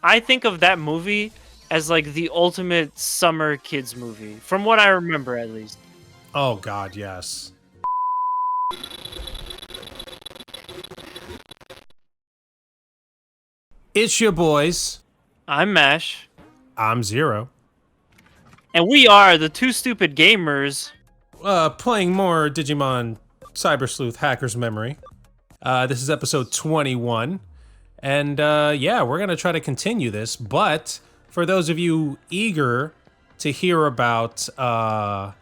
I think of that movie as like the ultimate summer kids movie, from what I remember at least. Oh God, yes. It's your boys. I'm Mash, I'm Zero. and we are the two stupid gamers. Playing more Digimon Cyber Sleuth Hacker's Memory. This is episode 21. And yeah, we're going to try to continue this. But for those of you eager to hear about more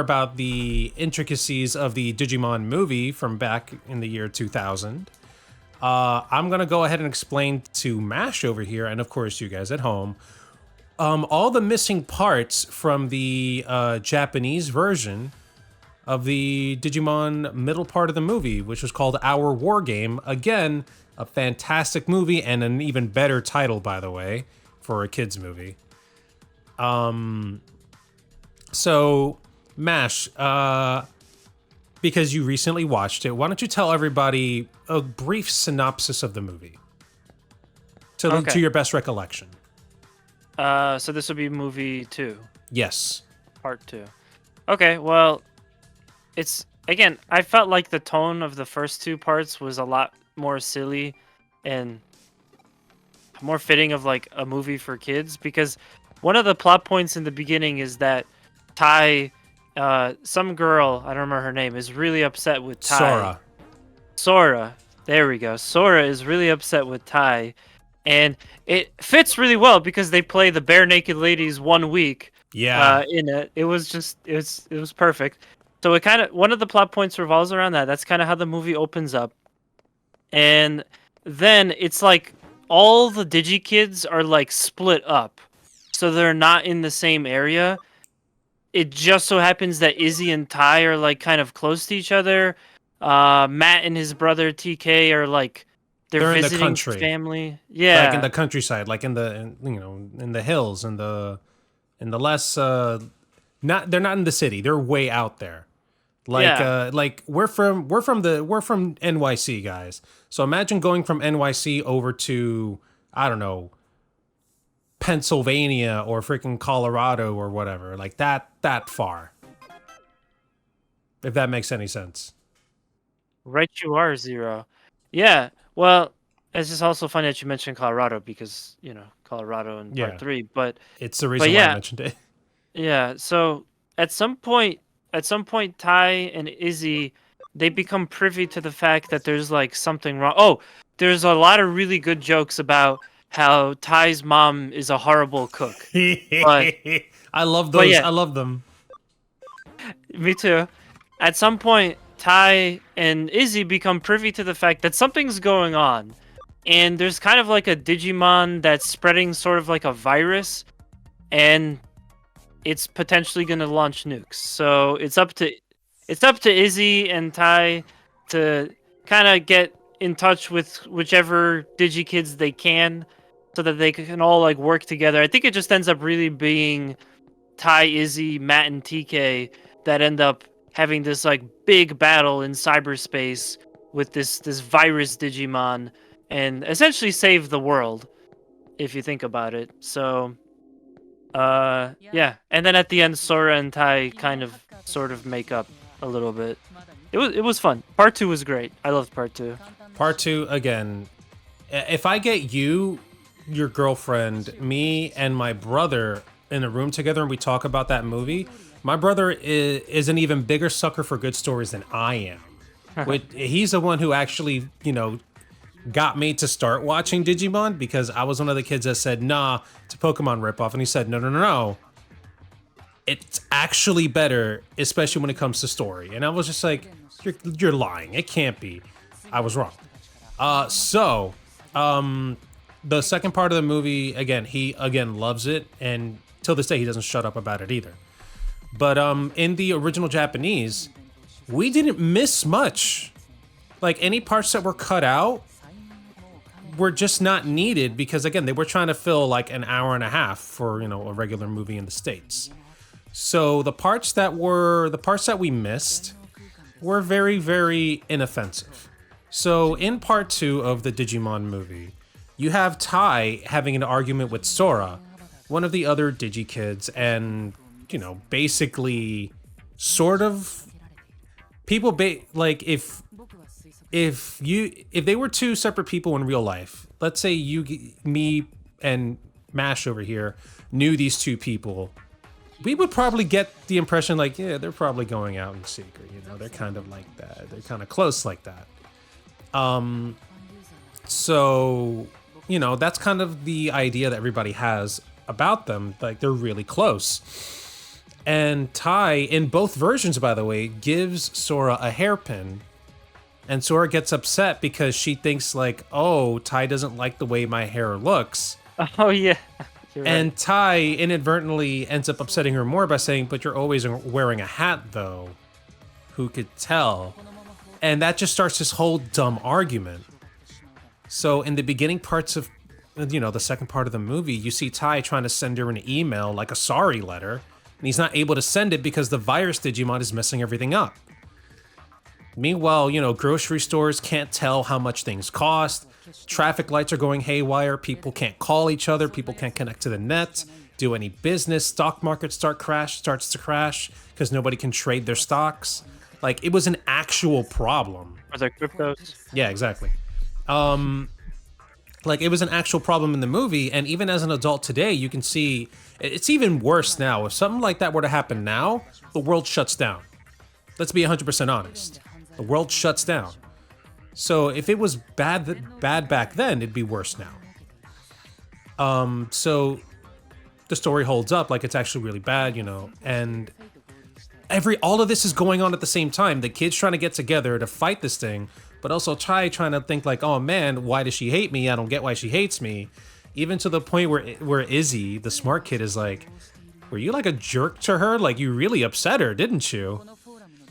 about the intricacies of the Digimon movie from back in the year 2000, I'm going to go ahead and explain to Mash over here, and of course you guys at home, all the missing parts from the Japanese version of the Digimon middle part of the movie, which was called Our War Game. Again, a fantastic movie and an even better title, by the way, for a kids movie. So, Mash, because you recently watched it, why don't you tell everybody a brief synopsis of the movie to your best recollection? So this will be movie 2, Yes. part 2. Okay, well, it's again. I felt like the tone of the first 2 parts was a lot more silly and more fitting of like a movie for kids, because one of the plot points in the beginning is that Tai, some girl, I don't remember her name, is really upset with Tai. Sora. Sora. There we go. Sora is really upset with Tai. And it fits really well because they play the Bare Naked Ladies 1 week. Yeah. In it. It was just it was perfect. So it kind of, one of the plot points revolves around that. That's kind of how the movie opens up. And then it's like all the DigiKids are like split up. So they're not in the same area. It just so happens that Izzy and Tai are like kind of close to each other. Matt and his brother TK are like they're in the visiting country. family. Yeah. Like in the countryside, like in the hills, in the less not they're not in the city. They're way out there. Like we're from NYC, guys. So imagine going from NYC over to, I don't know, Pennsylvania or freaking Colorado or whatever. Like that far. If that makes any sense. Right, you are, Zero. Yeah. Well, it's just also funny that you mentioned Colorado because, Colorado in part 3, but It's the reason why I mentioned it. yeah, so at some point Tai and Izzy, they become privy to the fact that there's like something wrong. Oh, there's a lot of really good jokes about how Tai's mom is a horrible cook. But I love those. yeah. I love them. Me too. At some point, Tai and Izzy become privy to the fact that something's going on. And there's kind of like a Digimon that's spreading sort of like a virus, and it's potentially going to launch nukes. So it's up to Izzy and Tai to kind of get in touch with whichever DigiKids they can, so that they can all like work together. I think it just ends up really being Tai, Izzy, Matt, and TK that end up having this like big battle in cyberspace with this virus Digimon, and essentially save the world, if you think about it. So yeah, and then at the end Sora and Tai kind of sort of make up a little bit. It was fun. Part 2 was great. I loved part 2. Part 2, again, if I get you, your girlfriend, me, and my brother in a room together and we talk about that movie, my brother is an even bigger sucker for good stories than I am. He's the one who actually, got me to start watching Digimon, because I was one of the kids that said, nah, it's a Pokemon ripoff. And he said, no. It's actually better, especially when it comes to story. And I was just like, you're lying. It can't be. I was wrong. So, the second part of the movie, again, he loves it. And till this day, he doesn't shut up about it either. But in the original Japanese, we didn't miss much. Like, any parts that were cut out were just not needed, because again, they were trying to fill like an hour and a half for, a regular movie in the States. So the parts that we missed were very, very inoffensive. So in part 2 of the Digimon movie, you have Tai having an argument with Sora, one of the other Digi kids, and you know, basically, sort of people like if they were two separate people in real life, let's say me and Mash over here knew these two people, we would probably get the impression like, yeah, they're probably going out in secret, you know, they're kind of like that, they're kind of close like that. So, you know, that's kind of the idea that everybody has about them, like they're really close. And Tai, in both versions, by the way, gives Sora a hairpin. And Sora gets upset because she thinks like, oh, Tai doesn't like the way my hair looks. Oh, yeah. You're right. And Tai inadvertently ends up upsetting her more by saying, but you're always wearing a hat, though. Who could tell? And that just starts this whole dumb argument. So in the beginning parts of, you know, the second part of the movie, you see Tai trying to send her an email, like a sorry letter, and he's not able to send it because the virus Digimon is messing everything up. Meanwhile, you know, grocery stores can't tell how much things cost. Traffic lights are going haywire. People can't call each other. People can't connect to the net, do any business. Stock market starts to crash because nobody can trade their stocks. Like, it was an actual problem. Are there cryptos? Yeah, exactly. Like, it was an actual problem in the movie, and even as an adult today, you can see it's even worse now. If something like that were to happen now, the world shuts down. Let's be 100% honest. The world shuts down. So if it was bad back then, it'd be worse now. So the story holds up, like it's actually really bad, you know, and all of this is going on at the same time. The kids trying to get together to fight this thing, but also trying to think like, oh man, why does she hate me? I don't get why she hates me. Even to the point where Izzy, the smart kid, is like, were you like a jerk to her? Like, you really upset her, didn't you?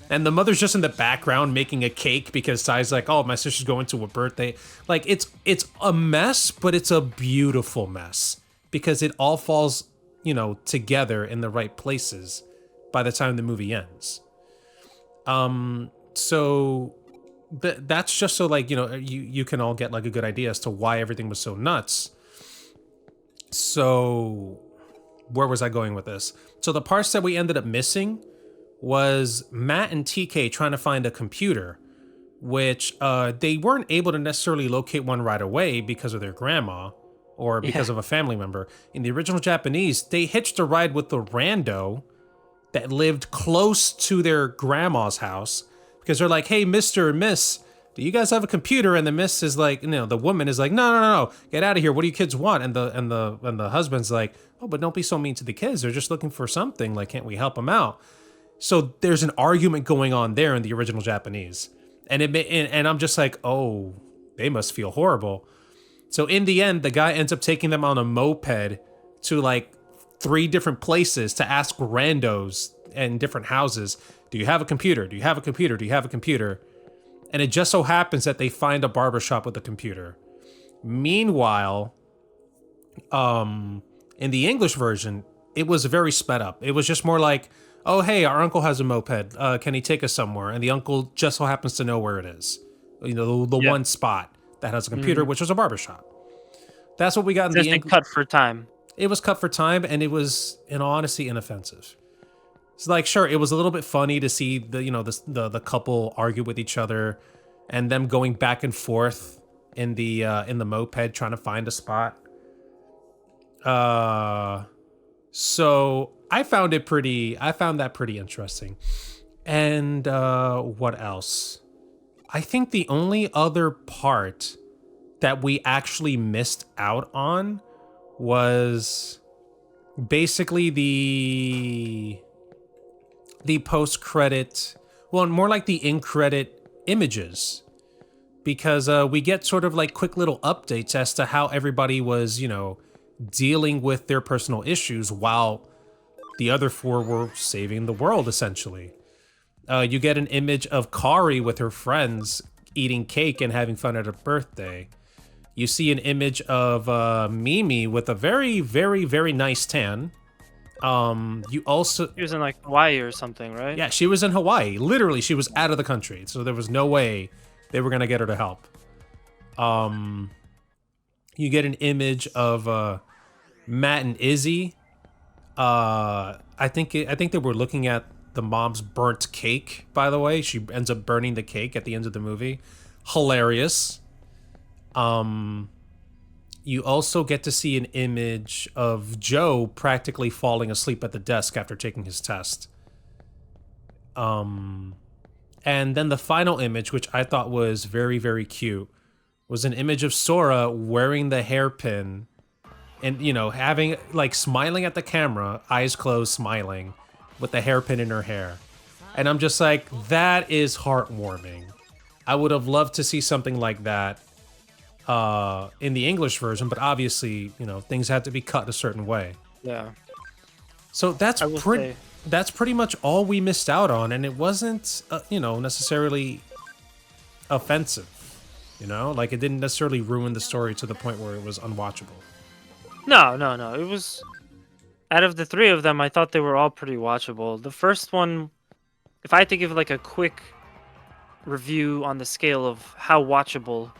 And the mother's just in the background making a cake because Sai's like, oh, my sister's going to a birthday. Like, it's a mess, but it's a beautiful mess because it all falls, you know, together in the right places by the time the movie ends. So that's just so, like, you know, you can all get like a good idea as to why everything was so nuts. So where was I going with this? So the parts that we ended up missing was Matt and TK trying to find a computer, which they weren't able to necessarily locate one right away because of their grandma or because of a family member. In the original Japanese, they hitched a ride with the rando that lived close to their grandma's house because they're like, hey, Mr. and Miss, do you guys have a computer? And the miss is like, you know, the woman is like, no, get out of here. What do you kids want? And the husband's like, oh, but don't be so mean to the kids. They're just looking for something. Like, can't we help them out? So there's an argument going on there in the original Japanese. And I'm just like, oh, they must feel horrible. So in the end, the guy ends up taking them on a moped to like 3 different places to ask randos in different houses, do you have a computer? Do you have a computer? Do you have a computer? And it just so happens that they find a barbershop with a computer. Meanwhile, in the English version, it was very sped up. It was just more like, oh, hey, our uncle has a moped. Can he take us somewhere? And the uncle just so happens to know where it is. You know, the one spot that has a computer, which was a barbershop. That's what we got in the English. Cut for time. It was cut for time, and it was, in all honesty, inoffensive. It's like, sure, it was a little bit funny to see the couple argue with each other, and them going back and forth in the moped trying to find a spot. So I found that pretty interesting. And what else? I think the only other part that we actually missed out on was basically the post-credit, well, more like the in-credit images, because we get sort of like quick little updates as to how everybody was, you know, dealing with their personal issues while the other 4 were saving the world, essentially. You get an image of Kari with her friends eating cake and having fun at her birthday. You see an image of Mimi with a very, very, very nice tan. You also... She was in like Hawaii or something, right? Yeah, she was in Hawaii. Literally, she was out of the country. So there was no way they were going to get her to help. You get an image of Matt and Izzy. I think they were looking at the mom's burnt cake. By the way, she ends up burning the cake at the end of the movie. Hilarious. You also get to see an image of Joe practically falling asleep at the desk after taking his test. And then the final image, which I thought was very, very cute, was an image of Sora wearing the hairpin and, you know, having, like, smiling at the camera, eyes closed, smiling, with the hairpin in her hair. And I'm just like, that is heartwarming. I would have loved to see something like that in the English version, but obviously, you know, things had to be cut a certain way. Yeah. So that's pretty much all we missed out on, and it wasn't, you know, necessarily offensive. You know, like it didn't necessarily ruin the story to the point where it was unwatchable. No. It was, out of the three of them, I thought they were all pretty watchable. The first one, if I had to give like a quick review on the scale of how watchable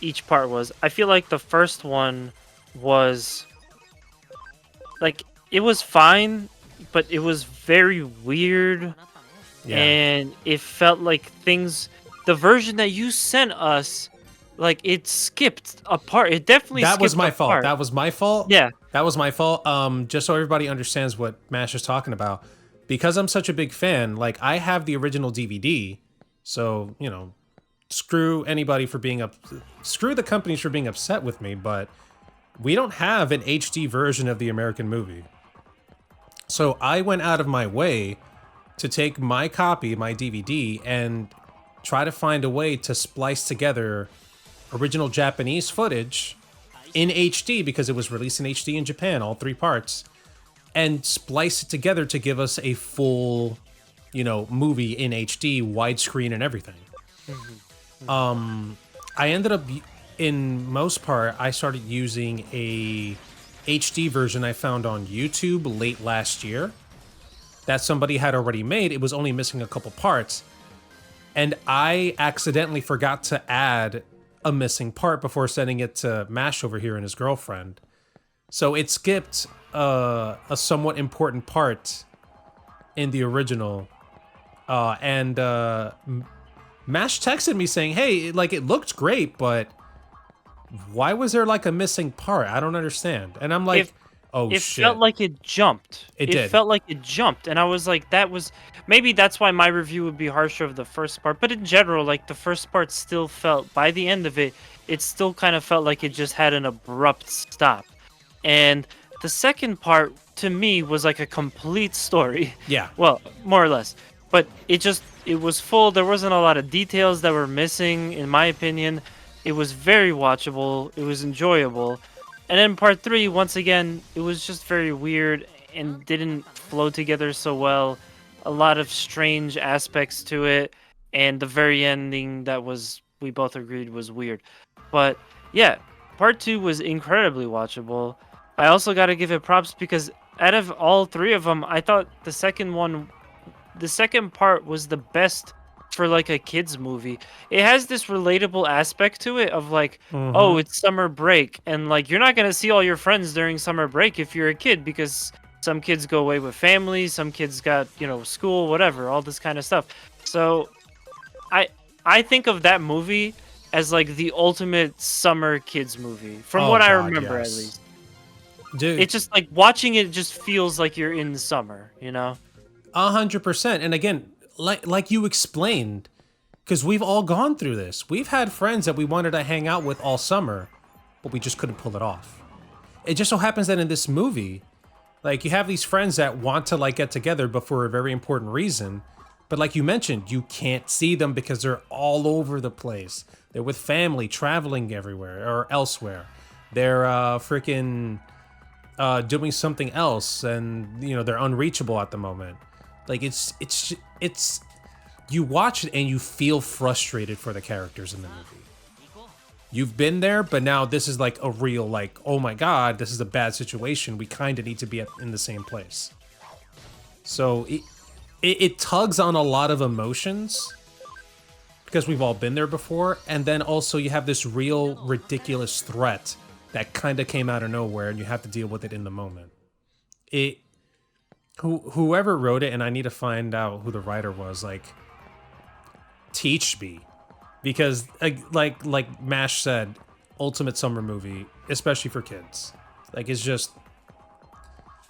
each part was, I feel like the first one was like, it was fine, but it was very weird. Yeah. And it felt like things, the version that you sent us, like it skipped a part. It definitely That skipped was my a fault. part. That was my fault. Yeah. That was my fault. Just so everybody understands what Mash is talking about, because I'm such a big fan, like I have the original DVD, so, you know, screw anybody for being screw the companies for being upset with me, but we don't have an HD version of the American movie. So I went out of my way to take my copy, my DVD, and try to find a way to splice together original Japanese footage in HD, because it was released in HD in Japan, all three parts, and splice it together to give us a full, you know, movie in HD, widescreen and everything. I ended up, in most part, I started using a HD version I found on YouTube late last year that somebody had already made. It was only missing a couple parts, and I accidentally forgot to add a missing part before sending it to Mash over here and his girlfriend. So it skipped a somewhat important part in the original, and Mash texted me saying, hey, like, it looked great, but why was there like a missing part? I don't understand. And I'm like, oh It shit. felt like it jumped. It did. Felt like it jumped, and I was like, that was, maybe that's why my review would be harsher of the first part. But in general, like the first part still felt, by the end of it, it still kind of felt like it just had an abrupt stop. And the second part to me was like a complete story. Yeah. Well, more or less. But it was full. There wasn't a lot of details that were missing, in my opinion. It was very watchable. It was enjoyable. And then part 3, once again, it was just very weird and didn't flow together so well. A lot of strange aspects to it. And the very ending that was, we both agreed, was weird. But yeah, part 2 was incredibly watchable. I also got to give it props because out of all three of them, I thought the second part was the best for like a kids movie. It has this relatable aspect to it of like, oh, it's summer break, and like you're not gonna see all your friends during summer break if you're a kid, because some kids go away with families, some kids got, you know, school, whatever, all this kind of stuff. So I think of that movie as like the ultimate summer kids movie, from what I remember, yes. at least. Dude, It's just like watching it just feels like you're in the summer, you know? 100%. And again, like you explained, because we've all gone through this. We've had friends that we wanted to hang out with all summer, but we just couldn't pull it off. It just so happens that in this movie, like, you have these friends that want to like get together, but for a very important reason. But like you mentioned, you can't see them because they're all over the place. They're with family, traveling everywhere or elsewhere. They're freaking doing something else, and you know, they're unreachable at the moment. Like, it's you watch it and you feel frustrated for the characters in the movie. You've been there, but now this is like a real, like, oh my god, this is a bad situation. We kind of need to be in the same place. So it tugs on a lot of emotions because we've all been there before, and then also you have this real ridiculous threat that kind of came out of nowhere, and you have to deal with it in the moment. Whoever wrote it, and I need to find out who the writer was, like, teach me. Because, like Mash said, ultimate summer movie, especially for kids. Like, it's just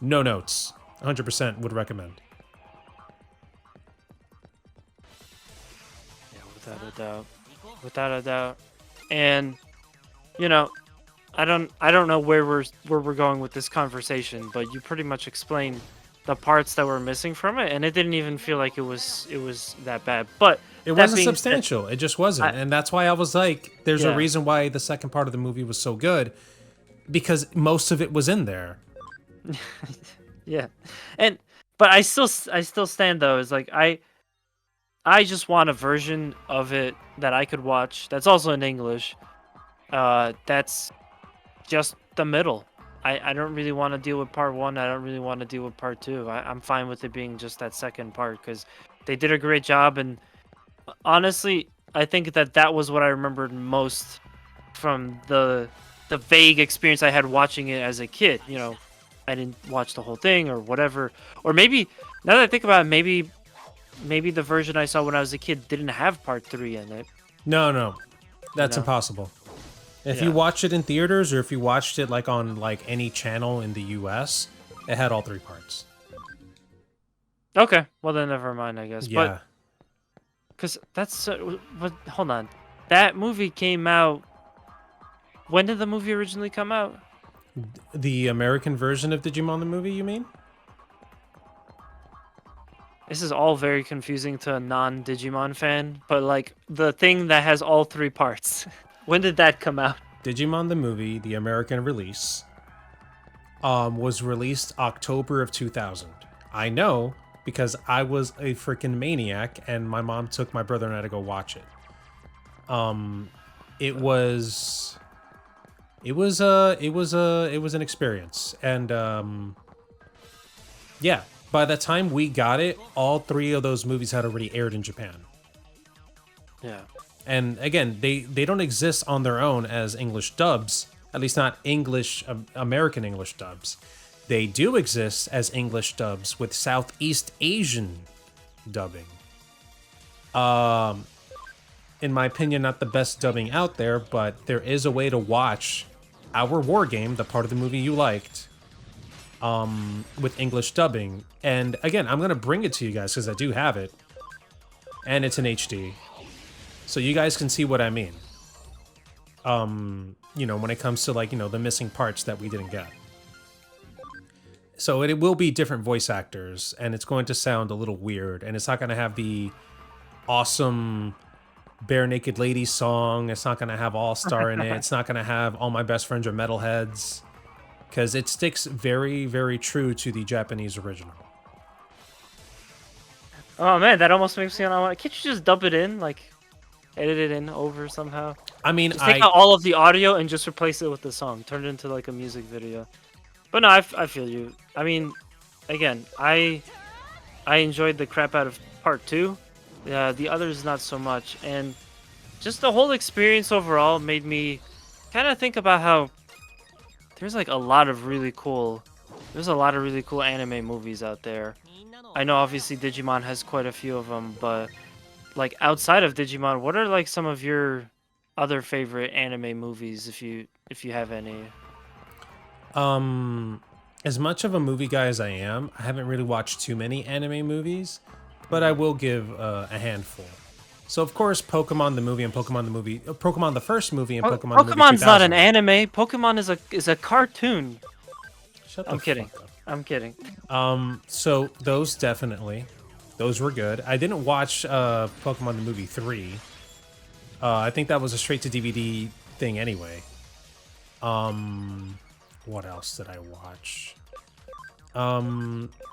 no notes. 100% would recommend. Yeah, without a doubt. Without a doubt. And, you know, I don't know where we're going with this conversation, but you pretty much explained the parts that were missing from it, and it didn't even feel like it was that bad. But it that wasn't being substantial. It just wasn't, and that's why I was like, "There's a reason why the second part of the movie was so good, because most of it was in there." Yeah, but I still stand though. Is like I just want a version of it that I could watch. That's also in English. That's just the middle. I don't really want to deal with part 1. I don't really want to deal with part 2. I'm fine with it being just that second part because they did a great job. And honestly, I think that was what I remembered most from the vague experience I had watching it as a kid. You know, I didn't watch the whole thing or whatever. Or maybe, now that I think about it, maybe the version I saw when I was a kid didn't have part 3 in it. No. That's impossible. If you watched it in theaters, or if you watched it like on like any channel in the US, it had all 3 parts. Okay, well then never mind, I guess. Yeah. But because that's but hold on, that movie came out. When did the movie originally come out? The American version of Digimon the Movie, you mean? This is all very confusing to a non-Digimon fan, but like the thing that has all 3 parts. When did that come out? Digimon the Movie, the American release, was released October of 2000. I know because I was a freaking maniac, and my mom took my brother and I to go watch it. It was an experience, and yeah. By the time we got it, all 3 of those movies had already aired in Japan. Yeah. And again, they don't exist on their own as English dubs, at least not English, American English dubs. They do exist as English dubs with Southeast Asian dubbing. In my opinion, not the best dubbing out there, but there is a way to watch our war game, the part of the movie you liked, with English dubbing. And again, I'm gonna bring it to you guys because I do have it, and it's in HD, so you guys can see what I mean. You know, when it comes to like, you know, the missing parts that we didn't get. So it will be different voice actors, and it's going to sound a little weird, and it's not gonna have the awesome Bare Naked Ladies song. It's not gonna have All Star in it. It's not gonna have All My Best Friends Are Metalheads. Because it sticks very, very true to the Japanese original. Oh man, that almost makes me want. Can't you just dub it in, like, edit it in over somehow? I mean, just take out all of the audio and just replace it with the song. Turn it into like a music video. But no, I feel you. I mean, again, I enjoyed the crap out of part 2. The others not so much, and just the whole experience overall made me kind of think about how there's like a lot of really cool anime movies out there. I know obviously Digimon has quite a few of them, but like outside of Digimon, what are like some of your other favorite anime movies if you have any? As much of a movie guy as I am, I haven't really watched too many anime movies, but I will give a handful. So of course, Pokemon the movie and Pokemon the first movie and Pokemon the movie 2000. Pokemon's not an anime. Pokemon is a cartoon. Shut the I'm kidding. fuck up. I'm kidding. So those were good. I didn't watch Pokemon the movie 3. I think that was a straight to DVD thing anyway. What else did I watch?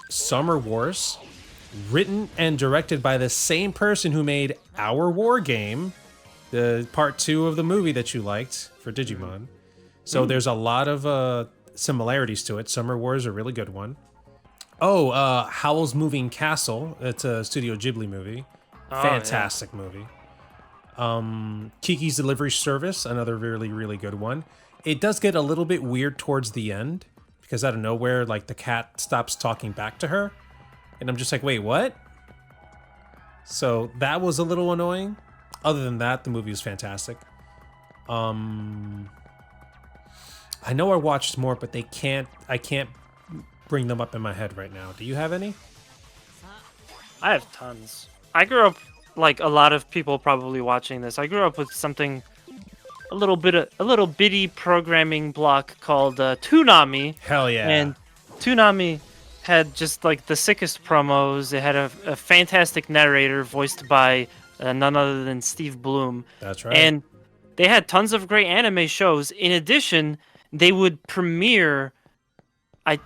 Summer Wars, written and directed by the same person who made our war game, the part 2 of the movie that you liked for Digimon. So there's a lot of similarities to it. Summer Wars is a really good one. Oh, Howl's Moving Castle. It's a Studio Ghibli movie. Fantastic movie. Kiki's Delivery Service, another really, really good one. It does get a little bit weird towards the end because out of nowhere, like the cat stops talking back to her, and I'm just like, wait, what? So that was a little annoying. Other than that, the movie was fantastic. I know I watched more, but I can't bring them up in my head right now. Do you have any? I have tons. I grew up like a lot of people probably watching this. I grew up with something a little bitty programming block called Toonami. Hell yeah. And Toonami had just like the sickest promos. It had a fantastic narrator voiced by none other than Steve Bloom. That's right. And they had tons of great anime shows. In addition, they would premiere,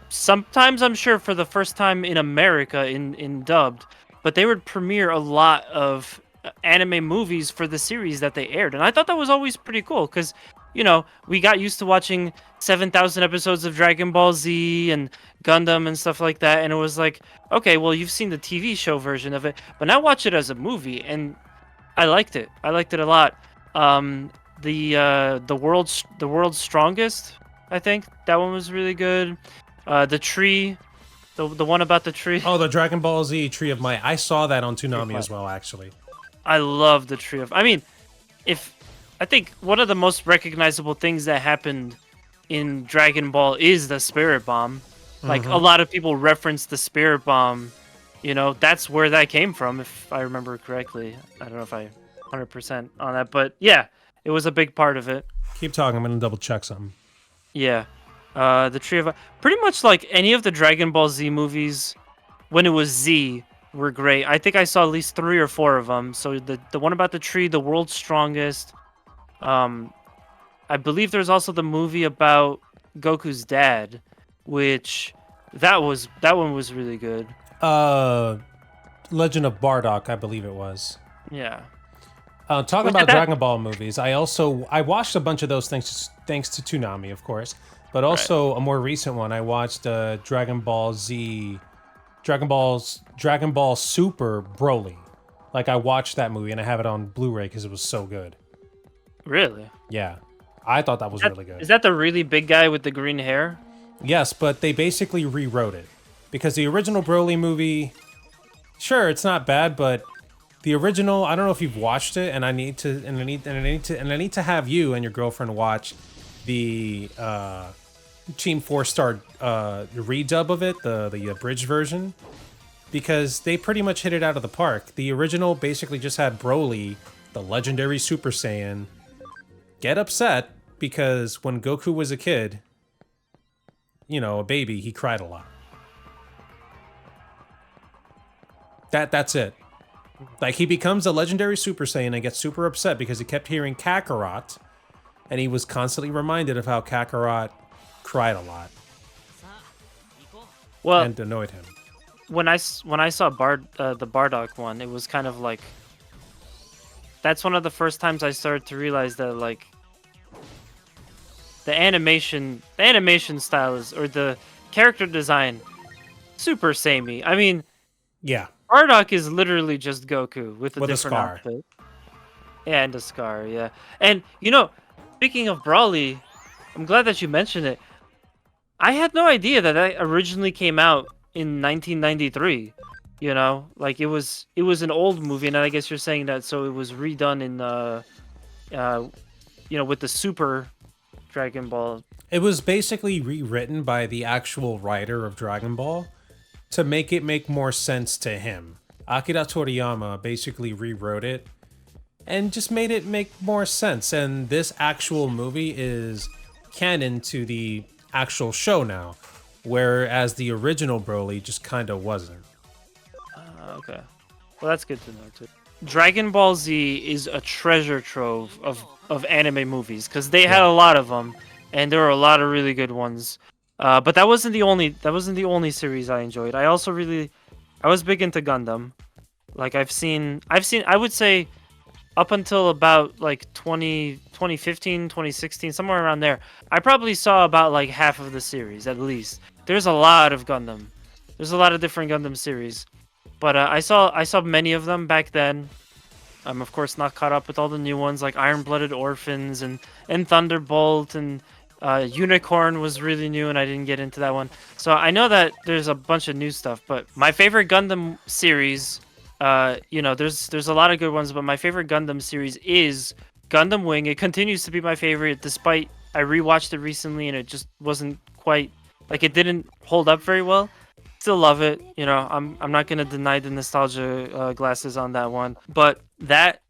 sometimes I'm sure for the first time in America in dubbed, but they would premiere a lot of anime movies for the series that they aired. And I thought that was always pretty cool because, you know, we got used to watching 7,000 episodes of Dragon Ball Z and Gundam and stuff like that. And it was like, okay, well, you've seen the TV show version of it, but now watch it as a movie. And I liked it. I liked it a lot. The world's strongest, I think that one was really good. The tree, the one about the tree. Oh, the Dragon Ball Z Tree of Might. I saw that on Toonami as well, actually. I love the tree of. I mean, I think one of the most recognizable things that happened in Dragon Ball is the Spirit Bomb. Like a lot of people reference the Spirit Bomb. You know, that's where that came from, if I remember correctly. I don't know if I 100% on that, but yeah, it was a big part of it. Keep talking. I'm gonna double check something. Yeah, the tree of. Pretty much like any of the Dragon Ball Z movies, when it was Z, were great. I think I saw at least 3 or 4 of them. So the one about the tree, the world's strongest. I believe there's also the movie about Goku's dad, which that one was really good. Legend of Bardock, I believe it was. Yeah. Talking about Dragon Ball movies, I watched a bunch of those things thanks to Toonami, of course, but also a more recent one. I watched Dragon Ball Super Broly. Like I watched that movie and I have it on Blu-ray because it was so good. Really? Yeah, I thought that was really good. Is that the really big guy with the green hair? Yes, but they basically rewrote it because the original Broly movie, sure, it's not bad, but the original, I don't know if you've watched it, and I need to have you and your girlfriend watch the Team 4-Star redub of it, the abridged version, because they pretty much hit it out of the park. The original basically just had Broly, the legendary Super Saiyan, get upset because when Goku was a kid, you know, a baby, he cried a lot. That's it. Like, he becomes a legendary Super Saiyan and gets super upset because he kept hearing Kakarot, and he was constantly reminded of how Kakarot cried a lot. Well, and annoyed him. When I saw the Bardock one, it was kind of like, that's one of the first times I started to realize that, like, the animation style is, or the character design, super samey. I mean, yeah. Bardock is literally just Goku with a different scar. outfit. Yeah, and a scar, yeah. And, you know, speaking of Brawly, I'm glad that you mentioned it. I had no idea that originally came out in 1993. You know, like it was an old movie, and I guess you're saying that so it was redone in you know, with the Super Dragon Ball. It was basically rewritten by the actual writer of Dragon Ball to make it make more sense to him. Akira Toriyama basically rewrote it and just made it make more sense. And this actual movie is canon to the actual show now, whereas the original Broly just kind of wasn't. Okay. Well, that's good to know, too. Dragon Ball Z is a treasure trove of anime movies, because they had a lot of them, and there were a lot of really good ones. But that wasn't the only series I enjoyed. I was big into Gundam. Like I've seen I would say up until about like 2015, 2016, somewhere around there, I probably saw about like half of the series at least. There's a lot of Gundam. There's a lot of different Gundam series. But I saw many of them back then. I'm of course not caught up with all the new ones like Iron-Blooded Orphans and Thunderbolt and Unicorn was really new, and I didn't get into that one. So I know that there's a bunch of new stuff, but my favorite Gundam series, there's a lot of good ones, but my favorite Gundam series is Gundam Wing. It continues to be my favorite, despite I rewatched it recently, and it just wasn't quite like it didn't hold up very well. Still love it. I'm not gonna deny the nostalgia glasses on that one, but that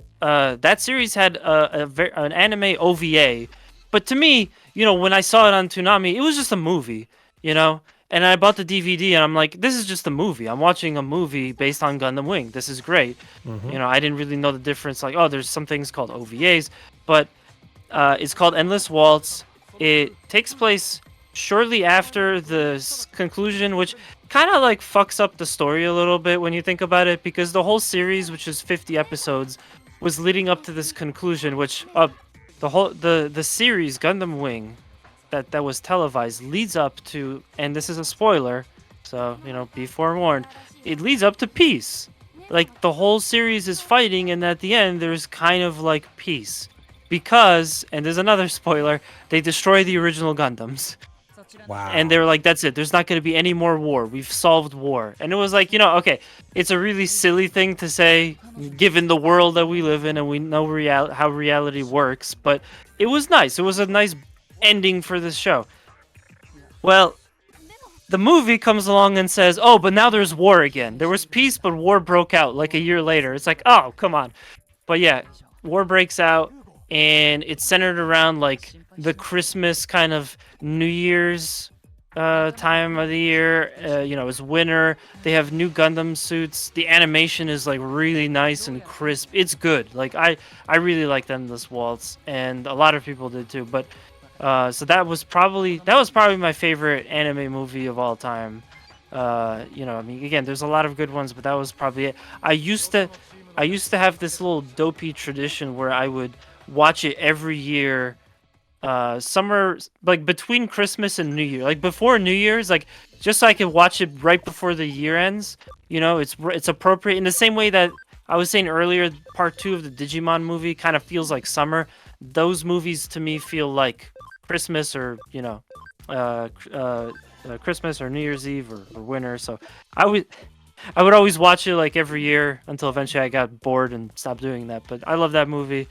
series had an anime OVA. But to me, when I saw it on Toonami, it was just a movie, And I bought the DVD, and I'm like, this is just a movie. I'm watching a movie based on Gundam Wing. This is great. I didn't really know the difference. Like, oh, there's some things called OVAs, but it's called Endless Waltz. It takes place shortly after the conclusion, which kind of like fucks up the story a little bit when you think about it, because the whole series, which is 50 episodes, was leading up to this conclusion, which the series Gundam Wing that was televised leads up to, and this is a spoiler, so be forewarned, it leads up to peace. Like, the whole series is fighting, and at the end there's kind of like peace, because, and there's another spoiler, they destroy the original Gundams. Wow. And they were like, that's it. There's not going to be any more war. We've solved war. And it was like, okay, it's a really silly thing to say, given the world that we live in, and we know how reality works. But it was nice. It was a nice ending for this show. Well, the movie comes along and says, oh, but now there's war again. There was peace, but war broke out like a year later. It's like, oh, come on. But yeah, war breaks out, and it's centered around like the Christmas kind of New Year's time of the year. It's winter. They have new Gundam suits. The animation is like really nice and crisp. It's good. Like, I really liked Endless Waltz, and a lot of people did too. But so that was probably my favorite anime movie of all time. Again, there's a lot of good ones, but that was probably it. I used to have this little dopey tradition where I would watch it every year, summer, like between Christmas and New Year, like before New Year's, like just so I could watch it right before the year ends. It's appropriate in the same way that I was saying earlier. Part 2 of the Digimon movie kind of feels like summer. Those movies to me feel like Christmas, or Christmas or New Year's Eve, or winter. So I would always watch it like every year until eventually I got bored and stopped doing that. But I love that movie.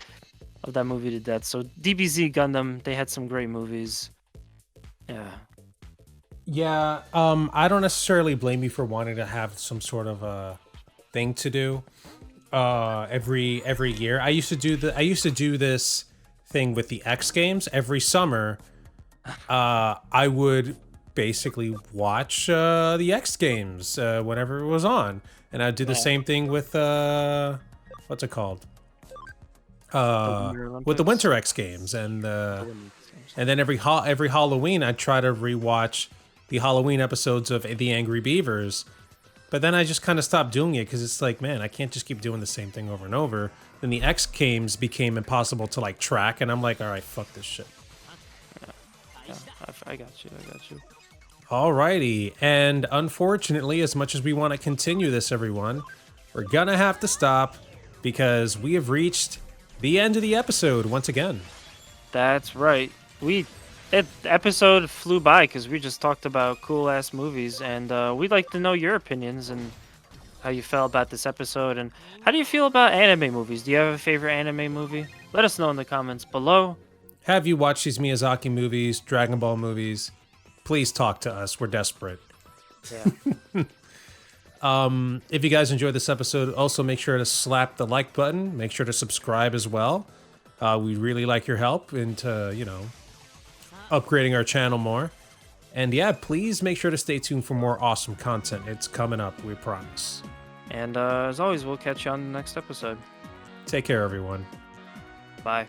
Love that movie to death. So DBZ Gundam, they had some great movies. Yeah, I don't necessarily blame you for wanting to have some sort of a thing to do every year. I used to do this thing with the X Games every summer. I would basically watch the X Games whenever it was on, and I'd do the same thing with what's it called? With the Winter X Games, and then every Halloween I'd try to rewatch the Halloween episodes of The Angry Beavers. But then I just kind of stopped doing it because it's like, man, I can't just keep doing the same thing over and over. Then the X Games became impossible to like track, and I'm like, all right, fuck this shit. Yeah, I got you. Alrighty, and unfortunately, as much as we want to continue this, everyone, we're gonna have to stop because we have reached the end of the episode once again. That's right. That episode flew by because we just talked about cool ass movies, and we'd like to know your opinions and how you felt about this episode, and how do you feel about anime movies? Do you have a favorite anime movie? Let us know in the comments below. Have you watched these Miyazaki movies, Dragon Ball movies? Please talk to us. We're desperate. Yeah. If you guys enjoyed this episode, also make sure to slap the like button. Make sure to subscribe as well. We really like your help into, upgrading our channel more. And yeah, please make sure to stay tuned for more awesome content. It's coming up, we promise. And as always, we'll catch you on the next episode. Take care, everyone. Bye.